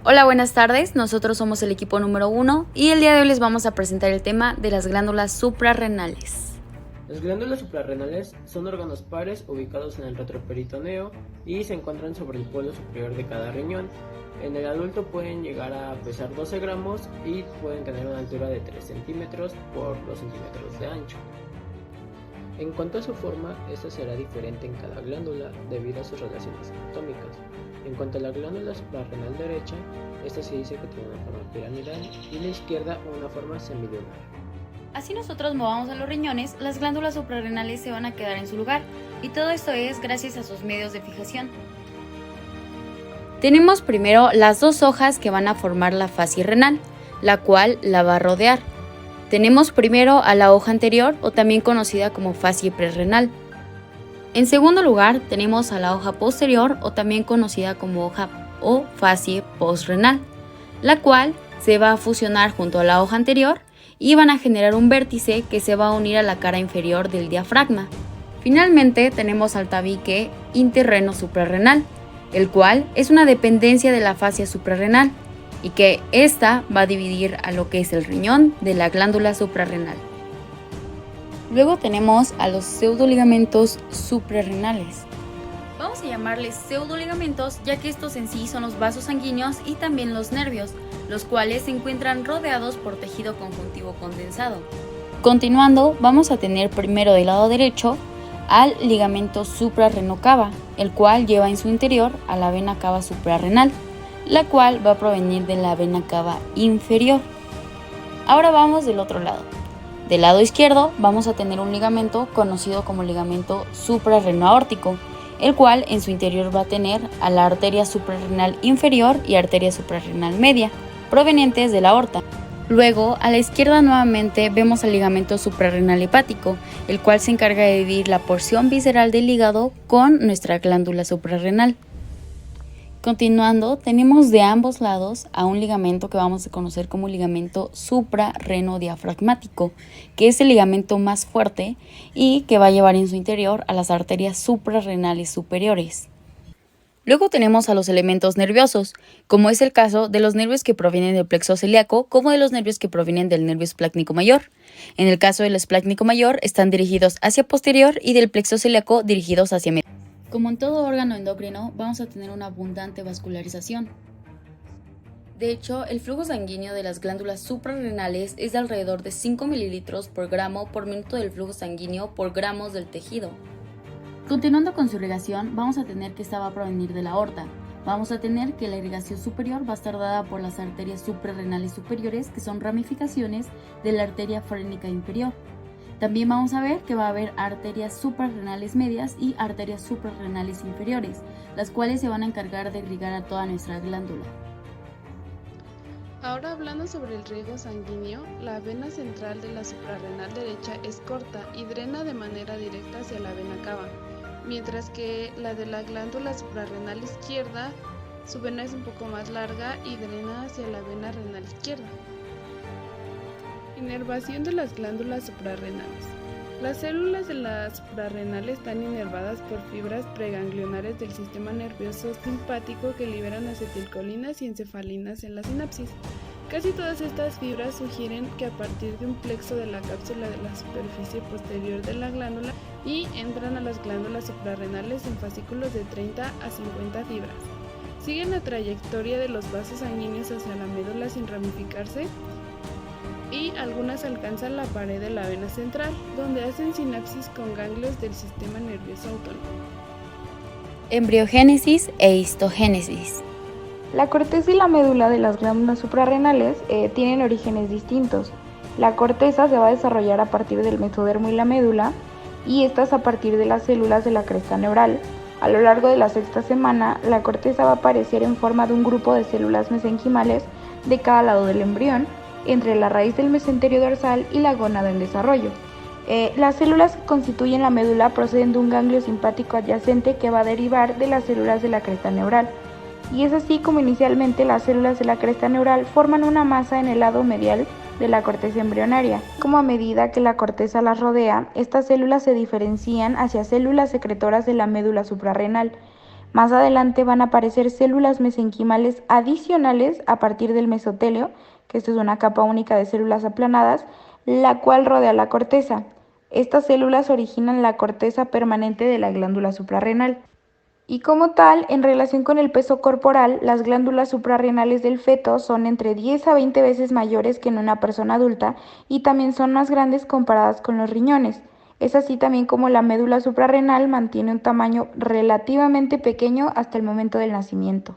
Hola, buenas tardes. Nosotros somos el equipo número 1 y el día de hoy les vamos a presentar el tema de las glándulas suprarrenales. Las glándulas suprarrenales son órganos pares ubicados en el retroperitoneo y se encuentran sobre el polo superior de cada riñón. En el adulto pueden llegar a pesar 12 gramos y pueden tener una altura de 3 centímetros por 2 centímetros de ancho. En cuanto a su forma, esta será diferente en cada glándula debido a sus relaciones anatómicas. En cuanto a la glándula suprarrenal derecha, esta se dice que tiene una forma piramidal y la izquierda una forma semilunar. Así nosotros movamos a los riñones, las glándulas suprarrenales se van a quedar en su lugar y todo esto es gracias a sus medios de fijación. Tenemos primero las dos hojas que van a formar la fascia renal, la cual la va a rodear. Tenemos primero a la hoja anterior o también conocida como fascia prerrenal. En segundo lugar tenemos a la hoja posterior o también conocida como hoja o fascia postrenal, la cual se va a fusionar junto a la hoja anterior y van a generar un vértice que se va a unir a la cara inferior del diafragma. Finalmente tenemos al tabique interreno suprarrenal, el cual es una dependencia de la fascia suprarrenal y que ésta va a dividir a lo que es el riñón de la glándula suprarrenal. Luego tenemos a los pseudoligamentos suprarrenales. Vamos a llamarles pseudoligamentos ya que estos en sí son los vasos sanguíneos y también los nervios, los cuales se encuentran rodeados por tejido conjuntivo condensado. Continuando, vamos a tener primero del lado derecho al ligamento suprarrenocava, el cual lleva en su interior a la vena cava suprarrenal, la cual va a provenir de la vena cava inferior. Ahora vamos del otro lado. Del lado izquierdo vamos a tener un ligamento conocido como ligamento suprarrenoaórtico, el cual en su interior va a tener a la arteria suprarrenal inferior y arteria suprarrenal media, provenientes de la aorta. Luego, a la izquierda nuevamente vemos al ligamento suprarrenal hepático, el cual se encarga de dividir la porción visceral del hígado con nuestra glándula suprarrenal. Continuando, tenemos de ambos lados a un ligamento que vamos a conocer como ligamento suprarrenodiafragmático, que es el ligamento más fuerte y que va a llevar en su interior a las arterias suprarrenales superiores. Luego tenemos a los elementos nerviosos, como es el caso de los nervios que provienen del plexo celíaco, como de los nervios que provienen del nervio esplácnico mayor. En el caso del esplácnico mayor están dirigidos hacia posterior y del plexo celíaco dirigidos hacia medio. Como en todo órgano endocrino, vamos a tener una abundante vascularización. De hecho, el flujo sanguíneo de las glándulas suprarrenales es de alrededor de 5 mililitros por gramo por minuto del flujo sanguíneo por gramos del tejido. Continuando con su irrigación, vamos a tener que esta va a provenir de la aorta. Vamos a tener que la irrigación superior va a estar dada por las arterias suprarrenales superiores, que son ramificaciones de la arteria frénica inferior. También vamos a ver que va a haber arterias suprarrenales medias y arterias suprarrenales inferiores, las cuales se van a encargar de irrigar a toda nuestra glándula. Ahora hablando sobre el riego sanguíneo, la vena central de la suprarrenal derecha es corta y drena de manera directa hacia la vena cava, mientras que la de la glándula suprarrenal izquierda, su vena es un poco más larga y drena hacia la vena renal izquierda. Inervación de las glándulas suprarrenales. Las células de la suprarrenal están inervadas por fibras preganglionares del sistema nervioso simpático que liberan acetilcolinas y encefalinas en la sinapsis. Casi todas estas fibras sugieren que a partir de un plexo de la cápsula de la superficie posterior de la glándula y entran a las glándulas suprarrenales en fascículos de 30 a 50 fibras. Siguen la trayectoria de los vasos sanguíneos hacia la médula sin ramificarse y algunas alcanzan la pared de la vena central, donde hacen sinapsis con ganglios del sistema nervioso autónomo. Embriogénesis e histogénesis. La corteza y la médula de las glándulas suprarrenales tienen orígenes distintos. La corteza se va a desarrollar a partir del mesodermo y la médula, y estas a partir de las células de la cresta neural. A lo largo de la sexta semana, la corteza va a aparecer en forma de un grupo de células mesenquimales de cada lado del embrión, entre la raíz del mesenterio dorsal y la gónada en desarrollo. Las células que constituyen la médula proceden de un ganglio simpático adyacente que va a derivar de las células de la cresta neural. Y es así como inicialmente las células de la cresta neural forman una masa en el lado medial de la corteza embrionaria. Como a medida que la corteza las rodea, estas células se diferencian hacia células secretoras de la médula suprarrenal. Más adelante van a aparecer células mesenquimales adicionales a partir del mesotelio, que esto es una capa única de células aplanadas, la cual rodea la corteza. Estas células originan la corteza permanente de la glándula suprarrenal. Y como tal, en relación con el peso corporal, las glándulas suprarrenales del feto son entre 10 a 20 veces mayores que en una persona adulta y también son más grandes comparadas con los riñones. Es así también como la médula suprarrenal mantiene un tamaño relativamente pequeño hasta el momento del nacimiento.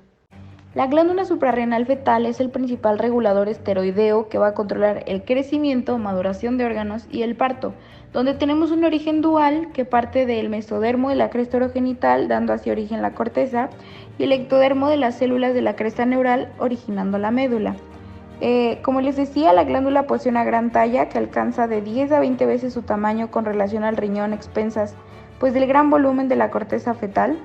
La glándula suprarrenal fetal es el principal regulador esteroideo que va a controlar el crecimiento, maduración de órganos y el parto, donde tenemos un origen dual que parte del mesodermo de la cresta orogenital, dando así origen a la corteza, y el ectodermo de las células de la cresta neural, originando la médula. Como les decía, la glándula posee una gran talla que alcanza de 10 a 20 veces su tamaño con relación al riñón, expensas pues del gran volumen de la corteza fetal,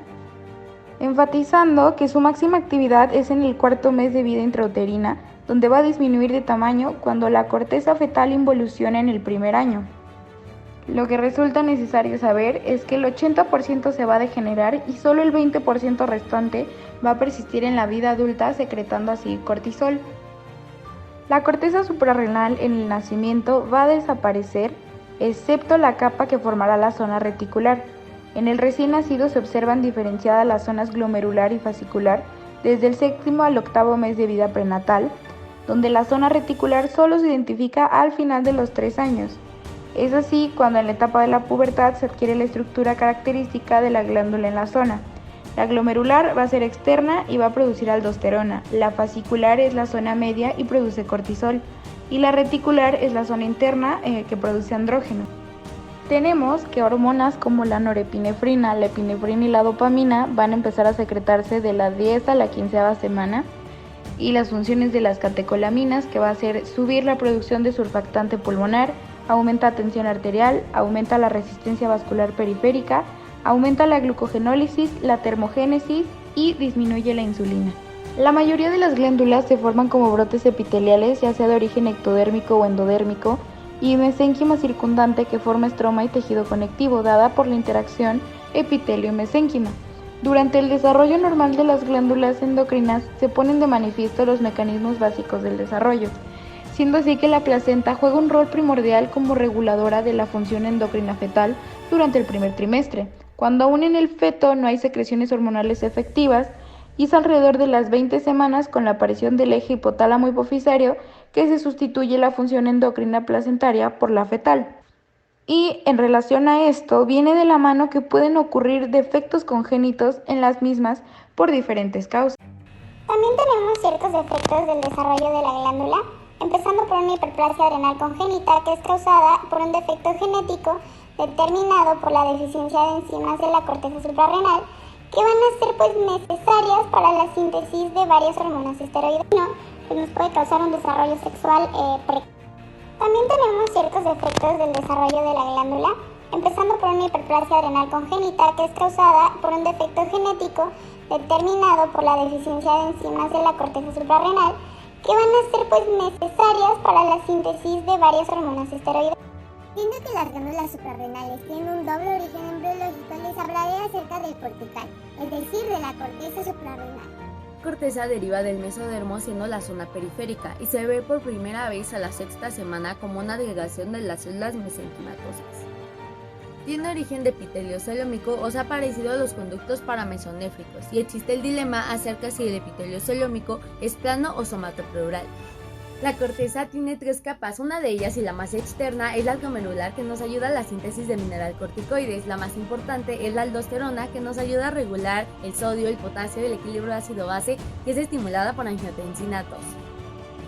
enfatizando que su máxima actividad es en el cuarto mes de vida intrauterina, donde va a disminuir de tamaño cuando la corteza fetal involuciona en el primer año. Lo que resulta necesario saber es que el 80% se va a degenerar y solo el 20% restante va a persistir en la vida adulta, secretando así cortisol. La corteza suprarrenal en el nacimiento va a desaparecer, excepto la capa que formará la zona reticular. En el recién nacido se observan diferenciadas las zonas glomerular y fascicular desde el 7º al 8º mes de vida prenatal, donde la zona reticular solo se identifica al final de los 3 años. Es así cuando en la etapa de la pubertad se adquiere la estructura característica de la glándula en la zona. La glomerular va a ser externa y va a producir aldosterona, la fascicular es la zona media y produce cortisol, y la reticular es la zona interna que produce andrógeno. Tenemos que hormonas como la norepinefrina, la epinefrina y la dopamina van a empezar a secretarse de la 10 a la 15ª semana, y las funciones de las catecolaminas, que va a ser subir la producción de surfactante pulmonar, aumenta tensión arterial, aumenta la resistencia vascular periférica, aumenta la glucogenólisis, la termogénesis y disminuye la insulina. La mayoría de las glándulas se forman como brotes epiteliales, ya sea de origen ectodérmico o endodérmico, y mesénquima circundante que forma estroma y tejido conectivo, dada por la interacción epitelio y mesénquima. Durante el desarrollo normal de las glándulas endocrinas se ponen de manifiesto los mecanismos básicos del desarrollo, siendo así que la placenta juega un rol primordial como reguladora de la función endocrina fetal durante el primer trimestre, cuando aún en el feto no hay secreciones hormonales efectivas, y es alrededor de las 20 semanas con la aparición del eje hipotálamo hipofisario que se sustituye la función endocrina placentaria por la fetal. Y en relación a esto, viene de la mano que pueden ocurrir defectos congénitos en las mismas por diferentes causas. También tenemos ciertos defectos del desarrollo de la glándula, empezando por una hiperplasia adrenal congénita que es causada por un defecto genético determinado por la deficiencia de enzimas de la corteza suprarrenal que van a ser necesarias para la síntesis de varias hormonas esteroideas, que nos puede causar un desarrollo sexual precoz. También tenemos ciertos defectos del desarrollo de la glándula, empezando por una hiperplasia adrenal congénita que es causada por un defecto genético determinado por la deficiencia de enzimas de la corteza suprarrenal que van a ser necesarias para la síntesis de varias hormonas esteroideas. Siendo que las glándulas suprarrenales tienen un doble origen embriológico, les hablaré acerca del cortical, es decir, de la corteza suprarrenal. La corteza deriva del mesodermo siendo la zona periférica y se ve por primera vez a la 6ª semana como una agregación de las células mesenquimatosas. Tiene origen de epitelio celómico o se ha parecido a los conductos paramesonéfricos y existe el dilema acerca si el epitelio celómico es plano o somatopleural. La corteza tiene 3 capas, una de ellas y la más externa es la glomerular que nos ayuda a la síntesis de mineral corticoides, la más importante es la aldosterona que nos ayuda a regular el sodio, el potasio y el equilibrio ácido-base que es estimulada por angiotensinatos.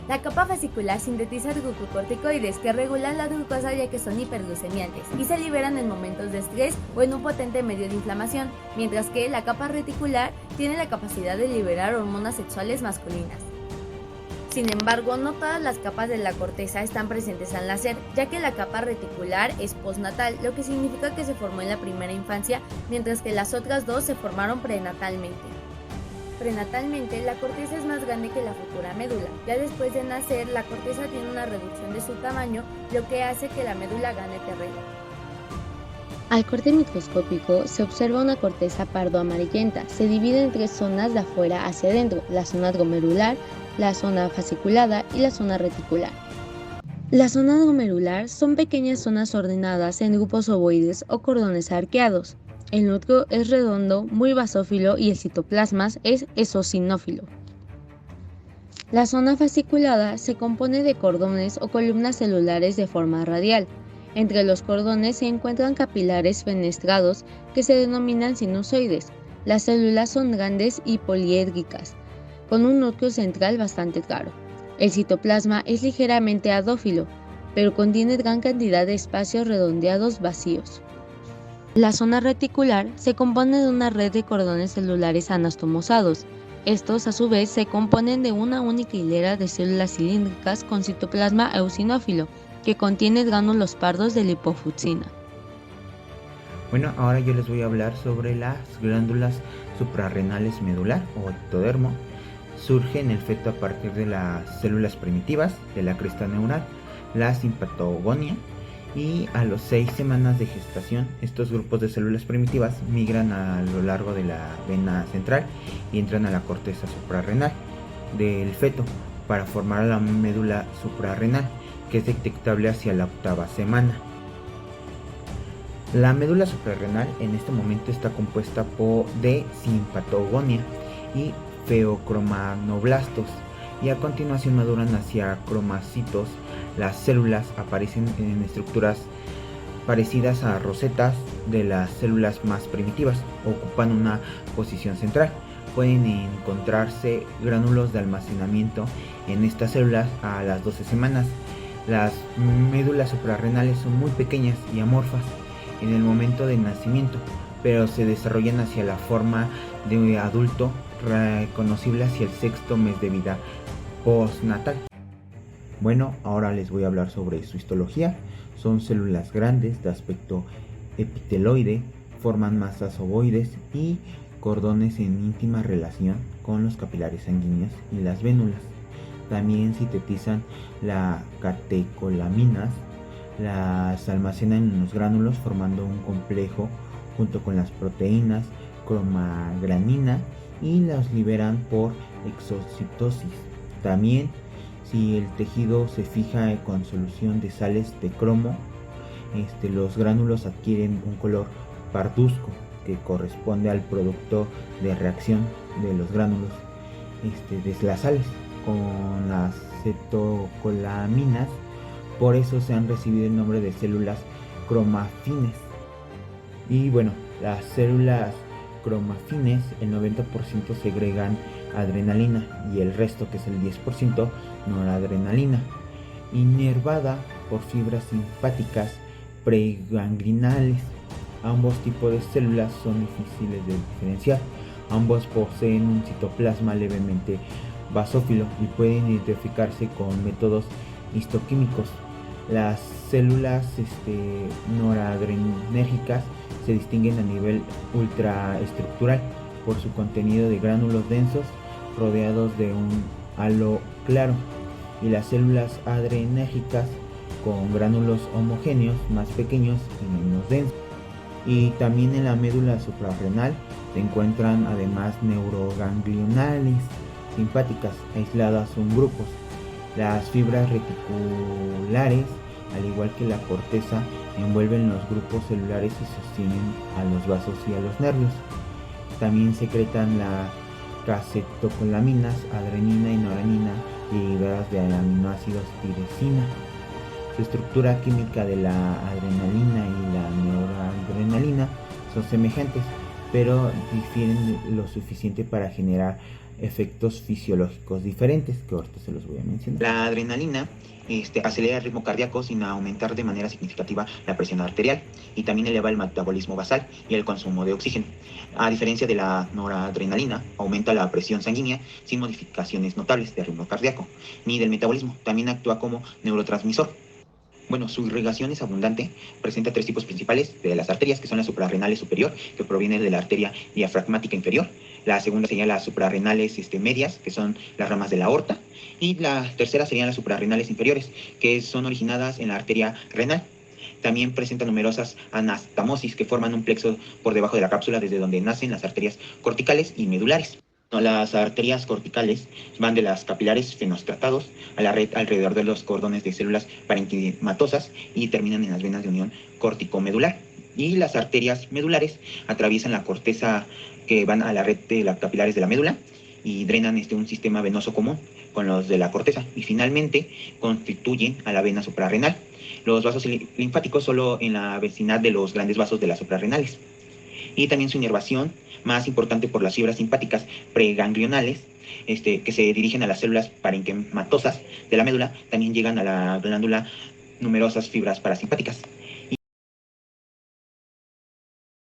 La capa fascicular sintetiza glucocorticoides que regulan la glucosa ya que son hiperglucemiantes y se liberan en momentos de estrés o en un potente medio de inflamación, mientras que la capa reticular tiene la capacidad de liberar hormonas sexuales masculinas. Sin embargo, no todas las capas de la corteza están presentes al nacer, ya que la capa reticular es postnatal, lo que significa que se formó en la primera infancia, mientras que las otras 2 se formaron prenatalmente. Prenatalmente, la corteza es más grande que la futura médula. Ya después de nacer, la corteza tiene una reducción de su tamaño, lo que hace que la médula gane terreno. Al corte microscópico se observa una corteza pardo-amarillenta. Se divide en 3 zonas de afuera hacia adentro: la zona glomerular, la zona fasciculada y la zona reticular. La zona glomerular son pequeñas zonas ordenadas en grupos ovoides o cordones arqueados. El núcleo es redondo, muy basófilo y el citoplasma es eosinófilo. La zona fasciculada se compone de cordones o columnas celulares de forma radial. Entre los cordones se encuentran capilares fenestrados que se denominan sinusoides. Las células son grandes y poliédricas, con un núcleo central bastante claro. El citoplasma es ligeramente adófilo, pero contiene gran cantidad de espacios redondeados vacíos. La zona reticular se compone de una red de cordones celulares anastomosados. Estos, a su vez, se componen de una única hilera de células cilíndricas con citoplasma eosinófilo, que contiene gránulos pardos de lipofucsina. Bueno, ahora yo les voy a hablar sobre las glándulas suprarrenales medular o ectodermo. Surge en el feto a partir de las células primitivas de la cresta neural, la simpatogonia, y a las 6 semanas de gestación estos grupos de células primitivas migran a lo largo de la vena central y entran a la corteza suprarrenal del feto para formar la médula suprarrenal, que es detectable hacia la 8ª semana. La médula suprarrenal en este momento está compuesta de simpatogonia y feocromanoblastos, y a continuación maduran hacia cromocitos. Las células aparecen en estructuras parecidas a rosetas de las células más primitivas, ocupan una posición central. Pueden encontrarse gránulos de almacenamiento en estas células a las 12 semanas. Las médulas suprarrenales son muy pequeñas y amorfas en el momento del nacimiento, pero se desarrollan hacia la forma de adulto reconocible hacia el 6º mes de vida postnatal. Bueno, ahora les voy a hablar sobre su histología. Son células grandes de aspecto epiteloide, forman masas ovoides y cordones en íntima relación con los capilares sanguíneos y las vénulas. También sintetizan las catecolaminas, las almacenan en los gránulos formando un complejo junto con las proteínas cromagranina y las liberan por exocitosis. También, si el tejido se fija con solución de sales de cromo, los gránulos adquieren un color parduzco que corresponde al producto de reacción de los gránulos de las sales con las cetocolaminas. Por eso se han recibido el nombre de células cromafines. Y bueno, las células cromafines, el 90% segregan adrenalina y el resto, que es el 10%, noradrenalina, inervada por fibras simpáticas pregangliales. Ambos tipos de células son difíciles de diferenciar. Ambos poseen un citoplasma levemente basófilo y pueden identificarse con métodos histoquímicos. Las células noradrenérgicas se distinguen a nivel ultraestructural por su contenido de gránulos densos rodeados de un halo claro, y las células adrenérgicas con gránulos homogéneos más pequeños y menos densos. Y también en la médula suprarrenal se encuentran además neuroganglionales simpáticas aisladas en grupos. Las fibras reticulares, al igual que la corteza, envuelven los grupos celulares y sostienen a los vasos y a los nervios. También secretan las cacetocolaminas, adrenina y noradrenalina, liberadas de aminoácidos tirosina. Su estructura química de la adrenalina y la noradrenalina son semejantes, pero difieren lo suficiente para generar efectos fisiológicos diferentes, que ahorita se los voy a mencionar. La adrenalina acelera el ritmo cardíaco sin aumentar de manera significativa la presión arterial, y también eleva el metabolismo basal y el consumo de oxígeno. A diferencia de la noradrenalina, aumenta la presión sanguínea sin modificaciones notables del ritmo cardíaco ni del metabolismo. También actúa como neurotransmisor. Bueno, su irrigación es abundante, presenta 3 tipos principales de las arterias, que son las suprarrenales superior, que proviene de la arteria diafragmática inferior. La segunda serían las suprarrenales medias, que son las ramas de la aorta. Y la tercera serían las suprarrenales inferiores, que son originadas en la arteria renal. También presenta numerosas anastomosis que forman un plexo por debajo de la cápsula desde donde nacen las arterias corticales y medulares. Las arterias corticales van de las capilares fenoestratados a la red alrededor de los cordones de células parenquimatosas y terminan en las venas de unión córtico-medular. Y las arterias medulares atraviesan la corteza que van a la red de las capilares de la médula y drenan un sistema venoso común con los de la corteza y finalmente constituyen a la vena suprarrenal. Los vasos linfáticos solo en la vecindad de los grandes vasos de las suprarrenales. Y también su inervación más importante por las fibras simpáticas preganglionales que se dirigen a las células parenquimatosas de la médula, también llegan a la glándula numerosas fibras parasimpáticas.